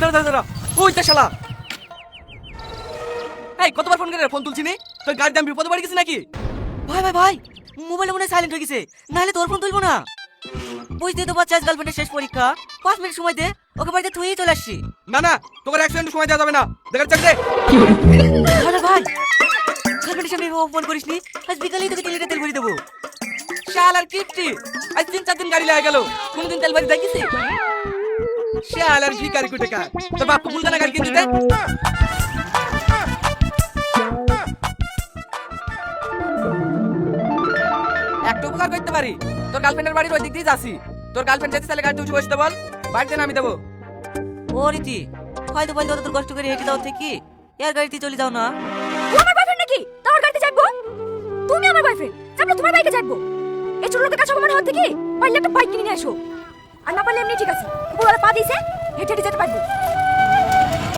দাঁড়া দাঁড়া দাঁড়া, ওই তা শালা। এই কতবার ফোন করে ফোন তুলছি নি? তোর গাড়িতে আমি বিপদে পড়ে গেছি নাকি? ভাই ভাই ভাই, মোবাইলটা মনে হয় সাইলেন্ট হয়ে গেছে, নাহলে তোর ফোন তুলবো না। বুঝতেই তো পারছিস গার্লফ্রেন্ডের শেষ পরীক্ষা, 5 মিনিট সময় দে, ওকে বাড়িতে থুয়েই চলে আসছি। না না, তোকে অ্যাক্সিডেন্ট সময় দেওয়া যাবে না, দেখার চাক দে। আরে ভাই, গার্লফ্রেন্ডের সামনে ফোন করিস নি, আজ বিকালেই তোকে 3 লিটার তেল ভরে দেবো। শালার কিপটি, আজ 3-4 দিন গাড়ি লাগা গেল, কোনদিন তেল ভরি দেখিস? শালার ভিখারি কোথাকার, তোর বাপ ভুল না গাড়ি কিনতে দে। একটা উপকার করতে পারি, তোর গার্লফ্রেন্ডের বাড়ির ওই দিক দিয়ে যাচ্ছি, তোর গার্লফ্রেন্ড যেতে তাহলে গাড়িতে উঠে বসতে বল, বাড়িতে নামিয়ে দেবো। ও রীতি, হয়তো বলতে তোর কষ্ট করে হেঁটে দাও থেকে এর গাড়িতে চলে যাও না। ও আমার বয়ফ্রেন্ড নাকি তোর গাড়িতে যাবো? তুমি আমার বয়ফ্রেন্ড, আমরা তোমার বাইকে যাবো। এই ছোট লোকের কাছে মনে হচ্ছে কি পারলে একটা বাইক কিনে নিয়ে আসো, আর না পারলে এমনি ঠিক আছে উপরওয়ালা পা দিয়েছে, হেঁটে হেঁটে যেতে পারবো।